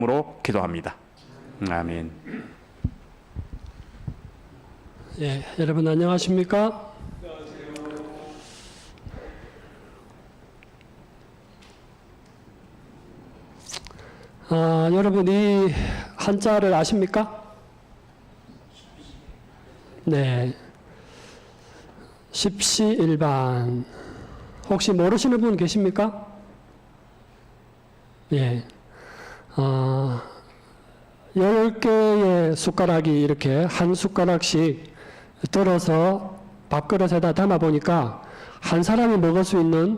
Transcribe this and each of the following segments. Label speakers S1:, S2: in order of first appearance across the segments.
S1: 으로 기도합니다. 아멘.
S2: 예, 여러분 안녕하십니까? 여러분 이 한자를 아십니까? 네. 십시일반. 혹시 모르시는 분 계십니까? 예. 10개의 숟가락이 이렇게 한 숟가락씩 들어서 밥그릇에다 담아 보니까 한 사람이 먹을 수 있는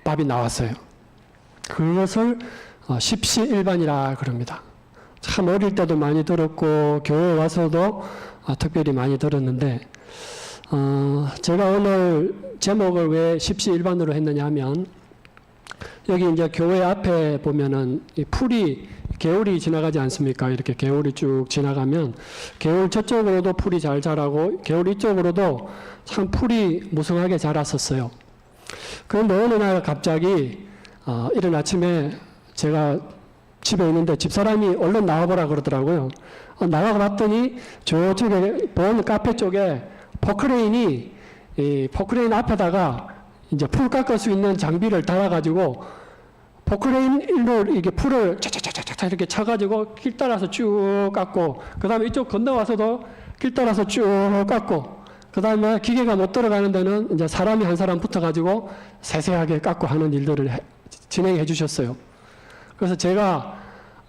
S2: 밥이 나왔어요. 그것을 십시일반이라 그럽니다. 참 어릴 때도 많이 들었고 교회 와서도 특별히 많이 들었는데 제가 오늘 제목을 왜 십시일반으로 했느냐 하면 여기 이제 교회 앞에 보면은 이 풀이 개울이 지나가지 않습니까? 이렇게 개울이 쭉 지나가면 개울 저쪽으로도 풀이 잘 자라고 개울 이쪽으로도 참 풀이 무성하게 자랐었어요. 그런데 어느 날 갑자기 이른 아침에 제가 집에 있는데 집사람이 얼른 나와보라 그러더라고요. 나가고 봤더니 저쪽에 본 카페 쪽에 포크레인이 이 포크레인 앞에다가 이제 풀 깎을 수 있는 장비를 달아가지고 포크레인으로 이게 풀을 차차차차차 이렇게 차가지고 길 따라서 쭉 깎고, 그 다음에 이쪽 건너와서도 길 따라서 쭉 깎고, 그 다음에 기계가 못 들어가는 데는 이제 사람이 한 사람 붙어가지고 세세하게 깎고 하는 일들을 진행해 주셨어요. 그래서 제가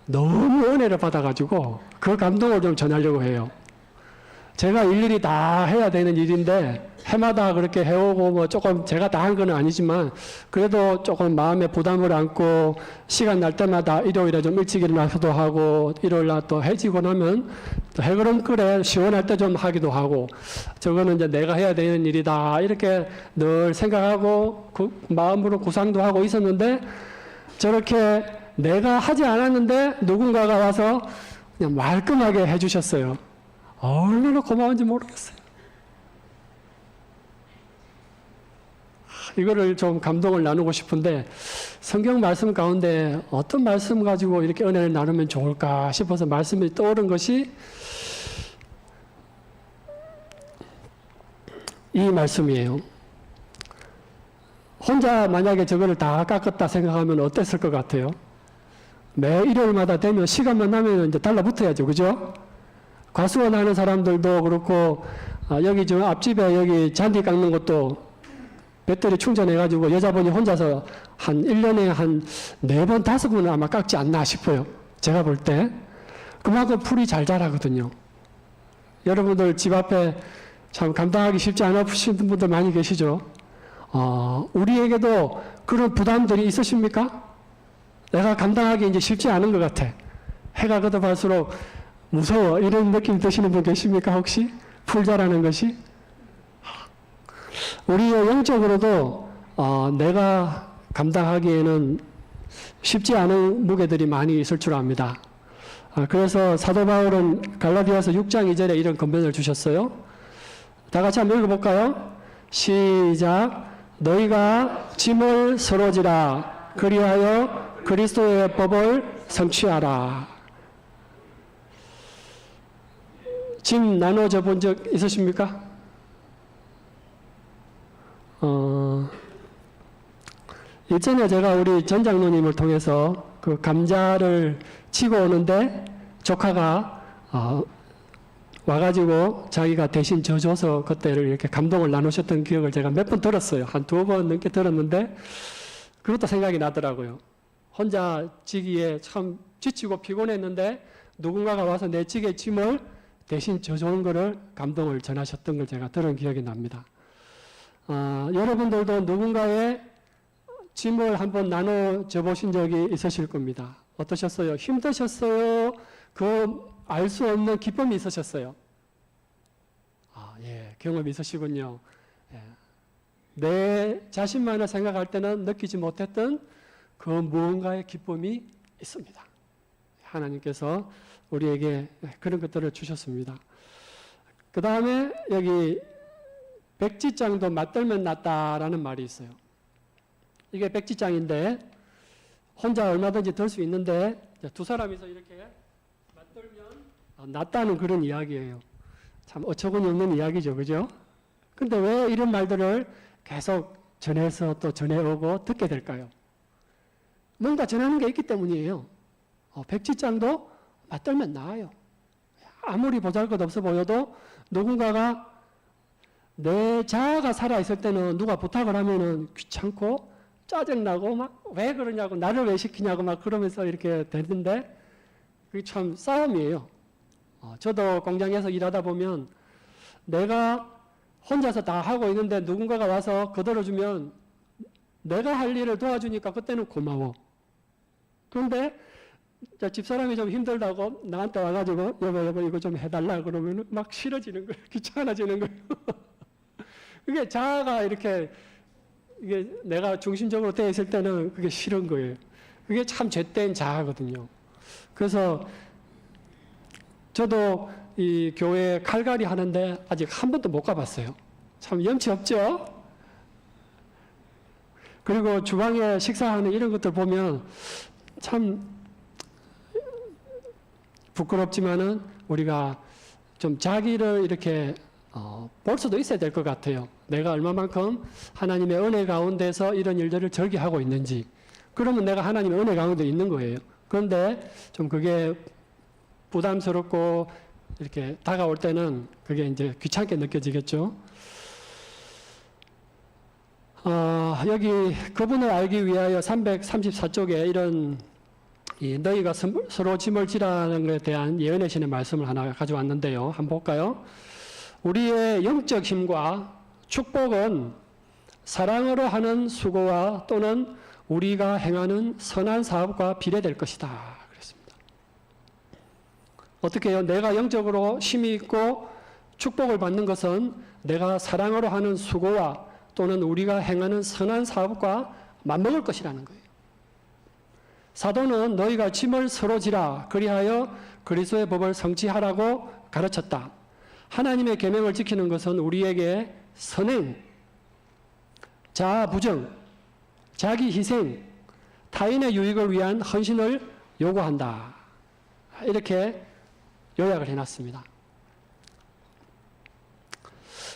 S2: 너무 은혜를 받아가지고 그 감동을 좀 전하려고 해요. 제가 일일이 다 해야 되는 일인데 해마다 그렇게 해오고 뭐 조금 제가 다 한 건 아니지만 그래도 조금 마음에 부담을 안고 시간 날 때마다 일요일에 좀 일찍 일어나서도 하고 일요일 날 또 해지고 나면 또 해그름끓에 시원할 때 좀 하기도 하고 저거는 이제 내가 해야 되는 일이다 이렇게 늘 생각하고 마음으로 구상도 하고 있었는데 저렇게 내가 하지 않았는데 누군가가 와서 그냥 말끔하게 해주셨어요. 얼마나 고마운지 모르겠어요. 이거를 좀 감동을 나누고 싶은데 성경 말씀 가운데 어떤 말씀 가지고 이렇게 은혜를 나누면 좋을까 싶어서 말씀이 떠오른 것이 이 말씀이에요. 혼자 만약에 저거를 다 깎았다 생각하면 어땠을 것 같아요? 매 일요일마다 되면 시간만 나면 이제 달라붙어야죠. 그죠? 과수원 하는 사람들도 그렇고 여기 저 앞집에 여기 잔디 깎는 것도 배터리 충전해가지고 여자분이 혼자서 한 1년에 한 4번, 5번은 아마 깎지 않나 싶어요. 제가 볼 때. 그만큼 풀이 잘 자라거든요. 여러분들 집 앞에 참 감당하기 쉽지 않으신 분들 많이 계시죠? 우리에게도 그런 부담들이 있으십니까? 내가 감당하기 이제 쉽지 않은 것 같아. 해가 거듭할수록 무서워. 이런 느낌 드시는 분 계십니까, 혹시? 풀 자라는 것이? 우리의 영적으로도 내가 감당하기에는 쉽지 않은 무게들이 많이 있을 줄 압니다. 그래서 사도 바울은 갈라디아서 6장 2절에 이런 권면을 주셨어요. 다 같이 한번 읽어볼까요? 시작. 너희가 짐을 서로 지라. 그리하여 그리스도의 법을 성취하라. 짐 나눠져 본 적 있으십니까? 일전에 제가 우리 전 장로님을 통해서 그 감자를 치고 오는데 조카가 와가지고 자기가 대신 져줘서 그때를 이렇게 감동을 나누셨던 기억을 제가 몇 번 들었어요. 한 2번 넘게 들었는데 그것도 생각이 나더라고요. 혼자 지기에 참 지치고 피곤했는데 누군가가 와서 내 지게 짐을 대신 져주는 거를 감동을 전하셨던 걸 제가 들은 기억이 납니다. 여러분들도 누군가의 짐을 한번 나눠줘 보신 적이 있으실 겁니다. 어떠셨어요? 힘드셨어요? 그 알 수 없는 기쁨이 있으셨어요? 예, 경험이 있으시군요. 예. 내 자신만을 생각할 때는 느끼지 못했던 그 무언가의 기쁨이 있습니다. 하나님께서 우리에게 그런 것들을 주셨습니다. 그 다음에 여기 백지장도 맞들면 낫다라는 말이 있어요. 이게 백지장인데 혼자 얼마든지 들 수 있는데 두 사람이서 이렇게 맞들면 낫다는 그런 이야기예요. 참 어처구니 없는 이야기죠. 그죠? 근데 왜 이런 말들을 계속 전해서 또 전해오고 듣게 될까요? 뭔가 전하는 게 있기 때문이에요. 백지장도 맞들면 나아요. 아무리 보잘것없어 보여도 누군가가 내 자아가 살아있을 때는 누가 부탁을 하면은 귀찮고 짜증나고 막 왜 그러냐고 나를 왜 시키냐고 막 그러면서 이렇게 되는데 그게 참 싸움이에요. 저도 공장에서 일하다 보면 내가 혼자서 다 하고 있는데 누군가가 와서 거들어주면 내가 할 일을 도와주니까 그때는 고마워. 그런데 집사람이 좀 힘들다고 나한테 와가지고 여보 이거 좀 해달라 그러면 막 싫어지는 거예요. 귀찮아지는 거예요. 그게 자아가 이렇게 이게 내가 중심적으로 되어 있을 때는 그게 싫은 거예요. 그게 참 죄된 자아거든요. 그래서 저도 이 교회 칼갈이 하는데 아직 한 번도 못 가봤어요. 참 염치 없죠? 그리고 주방에 식사하는 이런 것들 보면 참 부끄럽지만은 우리가 좀 자기를 이렇게 볼 수도 있어야 될 것 같아요. 내가 얼마만큼 하나님의 은혜 가운데서 이런 일들을 절개하고 있는지. 그러면 내가 하나님의 은혜 가운데 있는 거예요. 그런데 좀 그게 부담스럽고 이렇게 다가올 때는 그게 이제 귀찮게 느껴지겠죠. 여기 그분을 알기 위하여 334쪽에 이런 너희가 서로 짐을 지라는 것에 대한 예언의 신의 말씀을 하나 가져왔는데요. 한번 볼까요? 우리의 영적 힘과 축복은 사랑으로 하는 수고와 또는 우리가 행하는 선한 사업과 비례될 것이다. 그랬습니다. 어떻게 해요? 내가 영적으로 힘이 있고 축복을 받는 것은 내가 사랑으로 하는 수고와 또는 우리가 행하는 선한 사업과 맞먹을 것이라는 거예요. 사도는 너희가 짐을 서로 지라 그리하여 그리스도의 법을 성취하라고 가르쳤다. 하나님의 계명을 지키는 것은 우리에게 선행, 자아 부정, 자기 희생, 타인의 유익을 위한 헌신을 요구한다. 이렇게 요약을 해놨습니다.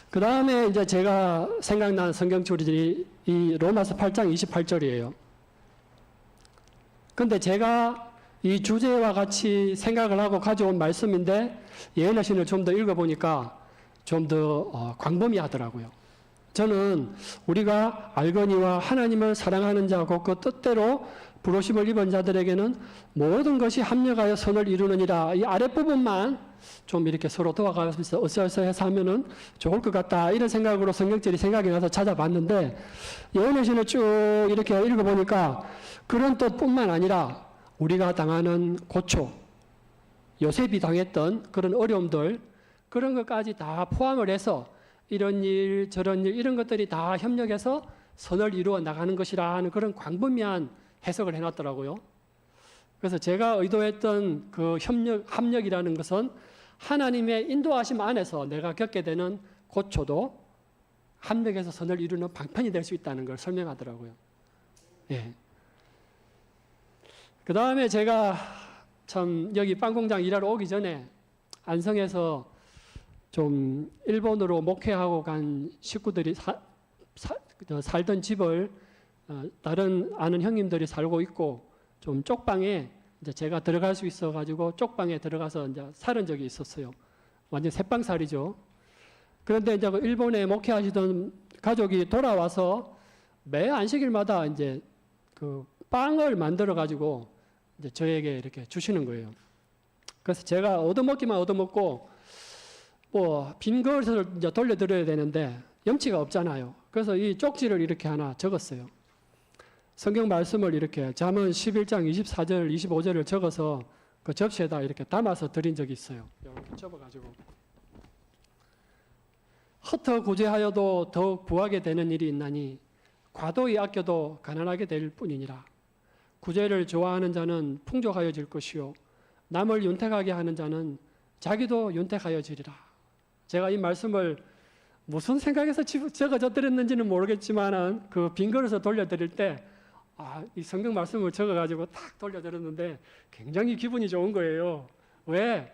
S2: 그 다음에 이제 제가 생각난 성경줄이 이 로마서 8장 28절이에요. 근데 제가 이 주제와 같이 생각을 하고 가져온 말씀인데 예언의 신을 좀 더 읽어보니까 좀 더 광범위하더라고요. 저는 우리가 알거니와 하나님을 사랑하는 자고 그 뜻대로 부르심을 입은 자들에게는 모든 것이 합력하여 선을 이루느니라. 이 아랫부분만 좀 이렇게 서로 도와가면서 어서어서해서 하면은 좋을 것 같다. 이런 생각으로 성경절이 생각이 나서 찾아봤는데 예언의 신을 쭉 이렇게 읽어보니까 그런 뜻뿐만 아니라 우리가 당하는 고초, 요셉이 당했던 그런 어려움들 그런 것까지 다 포함을 해서 이런 일 저런 일 이런 것들이 다 협력해서 선을 이루어 나가는 것이라는 그런 광범위한 해석을 해놨더라고요. 그래서 제가 의도했던 그 합력이라는 것은 하나님의 인도하심 안에서 내가 겪게 되는 고초도 합력해서 선을 이루는 방편이 될 수 있다는 걸 설명하더라고요. 예. 그 다음에 제가 참 여기 빵공장 일하러 오기 전에 안성에서 좀 일본으로 목회하고 간 식구들이 살던 집을 다른 아는 형님들이 살고 있고 좀 쪽방에 이제 제가 들어갈 수 있어가지고 쪽방에 들어가서 이제 살은 적이 있었어요. 완전 새빵살이죠. 그런데 이제 그 일본에 목회하시던 가족이 돌아와서 매 안식일마다 이제 그 빵을 만들어 가지고 이제 저에게 이렇게 주시는 거예요. 그래서 제가 얻어먹기만 얻어먹고 뭐 빈 그릇을 이제 돌려드려야 되는데 염치가 없잖아요. 그래서 이 쪽지를 이렇게 하나 적었어요. 성경 말씀을 이렇게 잠언 11장 24절 25절을 적어서 그 접시에다 이렇게 담아서 드린 적이 있어요. 이렇게 접어가지고 흩어 구제하여도 더욱 부하게 되는 일이 있나니 과도히 아껴도 가난하게 될 뿐이니라. 구제를 좋아하는 자는 풍족하여질 것이요 남을 윤택하게 하는 자는 자기도 윤택하여지리라. 제가 이 말씀을 무슨 생각에서 적어져 드렸는지는 모르겠지만은 그 빈 그릇을 돌려드릴 때 이 성경 말씀을 적어가지고 딱 돌려드렸는데 굉장히 기분이 좋은 거예요. 왜?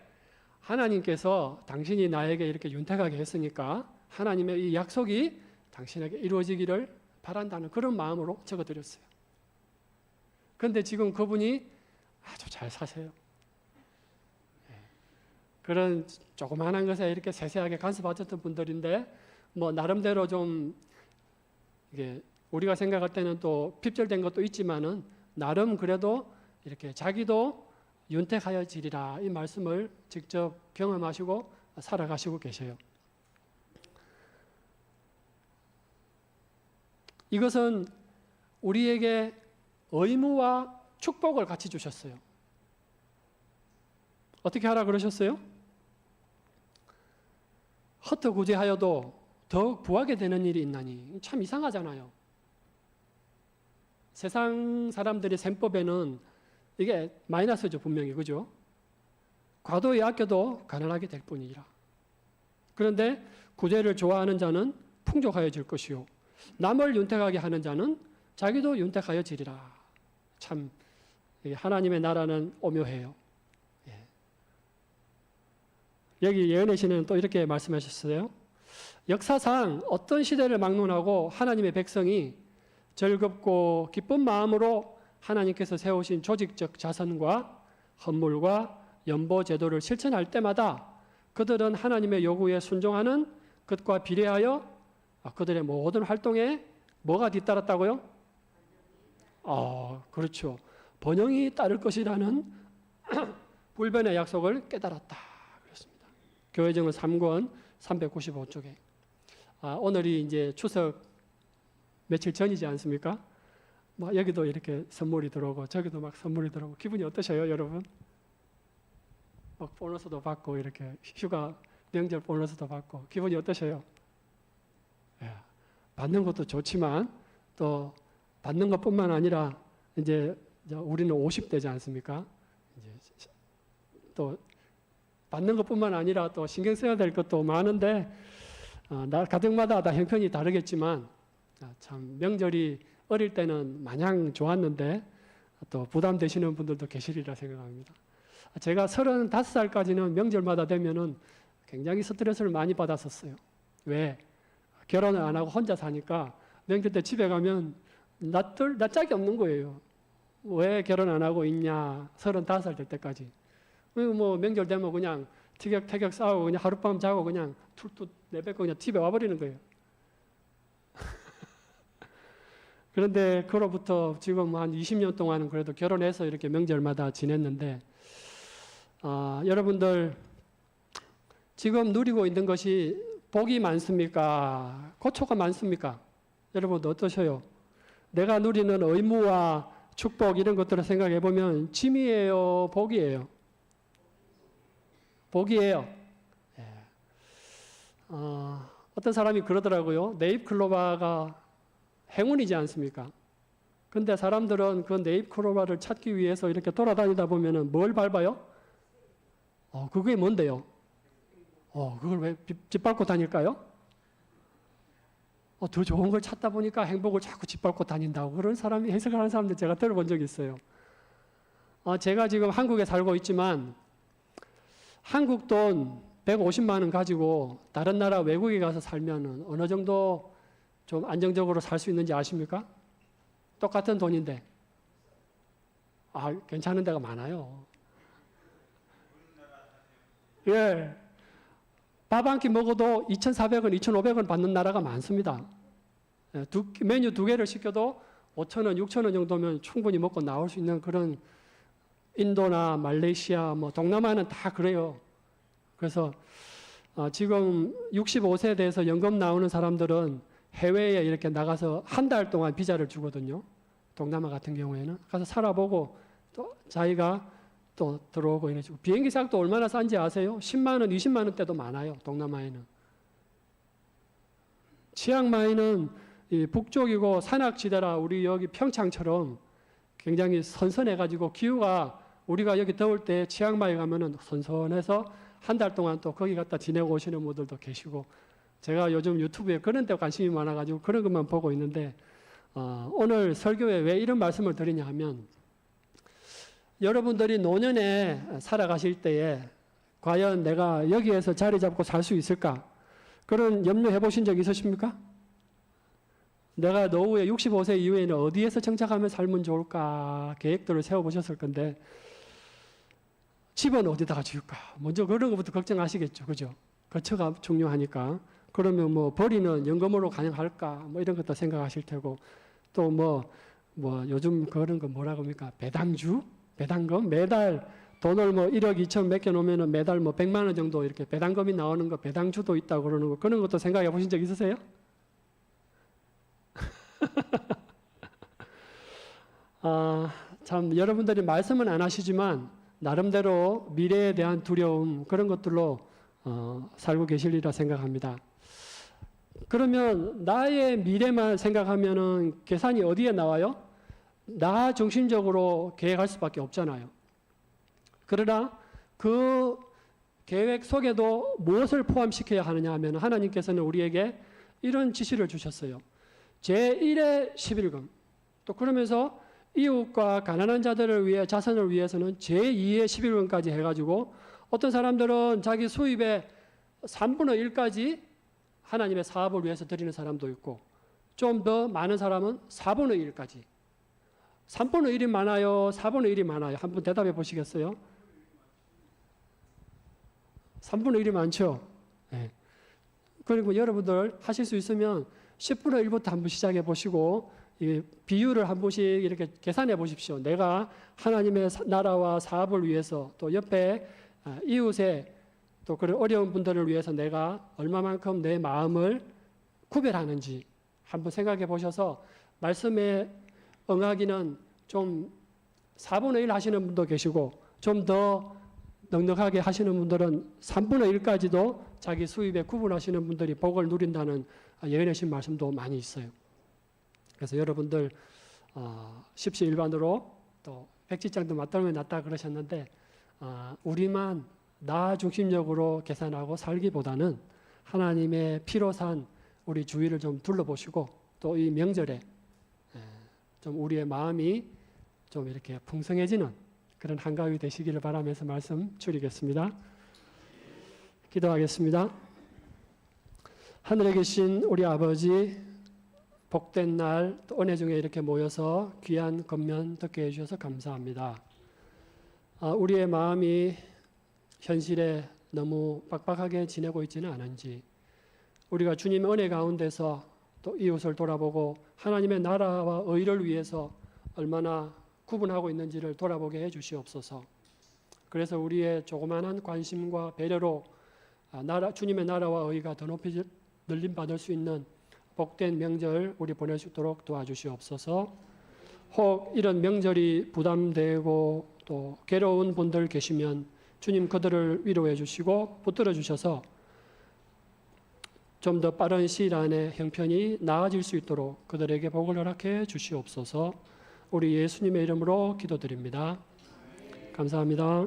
S2: 하나님께서 당신이 나에게 이렇게 윤택하게 했으니까 하나님의 이 약속이 당신에게 이루어지기를 바란다는 그런 마음으로 적어드렸어요. 그런데 지금 그분이 아주 잘 사세요. 그런 조그마한 것에 이렇게 세세하게 간섭하셨던 분들인데, 뭐, 나름대로 좀, 이게, 우리가 생각할 때는 또 핍절된 것도 있지만은, 나름 그래도 이렇게 자기도 윤택하여지리라 이 말씀을 직접 경험하시고 살아가시고 계셔요. 이것은 우리에게 의무와 축복을 같이 주셨어요. 어떻게 하라 그러셨어요? 헛되구제하여도 더욱 부하게 되는 일이 있나니. 참 이상하잖아요. 세상 사람들의 셈법에는 이게 마이너스죠, 분명히. 그죠? 과도히 아껴도 가난하게 될 뿐이라. 그런데 구제를 좋아하는 자는 풍족하여질 것이요, 남을 윤택하게 하는 자는 자기도 윤택하여지리라. 참 하나님의 나라는 오묘해요. 여기 예언의 신은 또 이렇게 말씀하셨어요. 역사상 어떤 시대를 막론하고 하나님의 백성이 즐겁고 기쁜 마음으로 하나님께서 세우신 조직적 자선과 헌물과 연보 제도를 실천할 때마다 그들은 하나님의 요구에 순종하는 것과 비례하여 그들의 모든 활동에 뭐가 뒤따랐다고요? 그렇죠. 번영이 따를 것이라는 불변의 약속을 깨달았다. 그렇습니다. 교회정은 3권 395쪽에. 오늘이 이제 추석 며칠 전이지 않습니까? 뭐 여기도 이렇게 선물이 들어오고 저기도 막 선물이 들어오고 기분이 어떠셔요, 여러분? 막 보너스도 받고 이렇게 휴가 명절 보너스도 받고 기분이 어떠셔요? 받는 것도 좋지만 또 받는 것뿐만 아니라 이제 우리는 50대지 않습니까? 이제 또 받는 것뿐만 아니라 또 신경 써야 될 것도 많은데 가정마다 다 형편이 다르겠지만 참 명절이 어릴 때는 마냥 좋았는데 또 부담되시는 분들도 계시리라 생각합니다. 제가 35살까지는 명절마다 되면은 굉장히 스트레스를 많이 받았었어요. 왜? 결혼을 안 하고 혼자 사니까 명절 때 집에 가면 나 짝이 없는 거예요. 왜 결혼 안 하고 있냐? 35살 될 때까지. 뭐 명절 되면 그냥 티격태격 싸우고 그냥 하룻밤 자고 그냥 툴툴 내뱉고 그냥 집에 와버리는 거예요. 그런데 그로부터 지금 한 20년 동안은 그래도 결혼해서 이렇게 명절마다 지냈는데, 여러분들 지금 누리고 있는 것이 복이 많습니까? 고초가 많습니까? 여러분 어떠셔요? 내가 누리는 의무와 축복 이런 것들을 생각해 보면 짐이에요, 복이에요? 복이에요. 어떤 사람이 그러더라고요. 네잎클로바가 행운이지 않습니까? 근데 사람들은 그 네잎클로바를 찾기 위해서 이렇게 돌아다니다 보면은 뭘 밟아요? 그게 뭔데요? 그걸 왜 짓밟고 다닐까요? 더 좋은 걸 찾다 보니까 행복을 자꾸 짓밟고 다닌다고 그런 사람이 해석하는 사람들 제가 들어본 적이 있어요. 제가 지금 한국에 살고 있지만 한국 돈 150만 원 가지고 다른 나라 외국에 가서 살면은 어느 정도 좀 안정적으로 살 수 있는지 아십니까? 똑같은 돈인데. 괜찮은 데가 많아요. 예. 밥 한 끼 먹어도 2,400원, 2,500원 받는 나라가 많습니다. 메뉴 2개를 시켜도 5,000원, 6,000원 정도면 충분히 먹고 나올 수 있는 그런 인도나 말레이시아, 뭐 동남아는 다 그래요. 그래서 지금 65세에 대해서 연금 나오는 사람들은 해외에 이렇게 나가서 한 달 동안 비자를 주거든요. 동남아 같은 경우에는. 가서 살아보고 또 자기가 또 들어오고 이러시고. 비행기 값도 얼마나 싼지 아세요? 10만 원, 20만 원대도 많아요. 동남아에는. 치앙마이는 이 북쪽이고 산악지대라 우리 여기 평창처럼 굉장히 선선해가지고 기후가 우리가 여기 더울 때 치앙마이 가면은 선선해서 한 달 동안 또 거기 갔다 지내고 오시는 분들도 계시고 제가 요즘 유튜브에 그런 데 관심이 많아가지고 그런 것만 보고 있는데 오늘 설교에 왜 이런 말씀을 드리냐 하면 여러분들이 노년에 살아가실 때에 과연 내가 여기에서 자리 잡고 살 수 있을까? 그런 염려해 보신 적 있으십니까? 내가 노후에 65세 이후에는 어디에서 정착하면 살면 좋을까? 계획들을 세워보셨을 건데 집은 어디다가 지을까? 먼저 그런 것부터 걱정하시겠죠. 그죠? 거처가 중요하니까. 그러면 뭐 벌이는 연금으로 가능할까? 뭐 이런 것도 생각하실 테고 또 뭐 요즘 그런 거 뭐라고 합니까? 배당주? 배당금? 매달 돈을 뭐 1억 2천 몇 개 놓으면은 매달 뭐 100만 원 정도 이렇게 배당금이 나오는 거, 배당주도 있다고 그러는 거, 그런 것도 생각해 보신 적 있으세요? 참 여러분들이 말씀은 안 하시지만 나름대로 미래에 대한 두려움 그런 것들로 살고 계시리라 생각합니다. 그러면 나의 미래만 생각하면은 계산이 어디에 나와요? 나 중심적으로 계획할 수밖에 없잖아요. 그러나 그 계획 속에도 무엇을 포함시켜야 하느냐 하면 하나님께서는 우리에게 이런 지시를 주셨어요. 제1의 11금 또 그러면서 이웃과 가난한 자들을 위해 자선을 위해서는 제2의 11금까지 해가지고 어떤 사람들은 자기 수입의 3분의 1까지 하나님의 사업을 위해서 드리는 사람도 있고 좀 더 많은 사람은 4분의 1까지 3분의 1이 많아요? 4분의 1이 많아요? 한번 대답해 보시겠어요? 3분의 1이 많죠? 네. 그리고 여러분들 하실 수 있으면 10분의 1부터 한번 시작해 보시고 이 비율을 한 번씩 이렇게 계산해 보십시오. 내가 하나님의 나라와 사업을 위해서 또 옆에 이웃에 또 그런 어려운 분들을 위해서 내가 얼마만큼 내 마음을 구별하는지 한번 생각해 보셔서 말씀에 응하기는 좀 4분의 1 하시는 분도 계시고 좀 더 넉넉하게 하시는 분들은 3분의 1까지도 자기 수입에 구분하시는 분들이 복을 누린다는 예언하신 말씀도 많이 있어요. 그래서 여러분들 십시일반으로 또 백지장도 맞들면 낫다 그러셨는데 우리만 나 중심적으로 계산하고 살기보다는 하나님의 피로 산 우리 주위를 좀 둘러보시고 또 이 명절에 좀 우리의 마음이 좀 이렇게 풍성해지는 그런 한가위 되시기를 바라면서 말씀 줄이겠습니다. 기도하겠습니다. 하늘에 계신 우리 아버지 복된 날 또 은혜 중에 이렇게 모여서 귀한 겉면 듣게 해주셔서 감사합니다. 우리의 마음이 현실에 너무 빡빡하게 지내고 있지는 않은지 우리가 주님의 은혜 가운데서 또 이웃을 돌아보고 하나님의 나라와 의를 위해서 얼마나 구분하고 있는지를 돌아보게 해 주시옵소서. 그래서 우리의 조그마한 관심과 배려로 주님의 나라와 의가 더 높이 늘림받을 수 있는 복된 명절 우리 보낼 수 있도록 도와주시옵소서. 혹 이런 명절이 부담되고 또 괴로운 분들 계시면 주님 그들을 위로해 주시고 붙들어 주셔서 좀 더 빠른 시일 안에 형편이 나아질 수 있도록 그들에게 복을 허락해 주시옵소서. 우리 예수님의 이름으로 기도드립니다. 감사합니다.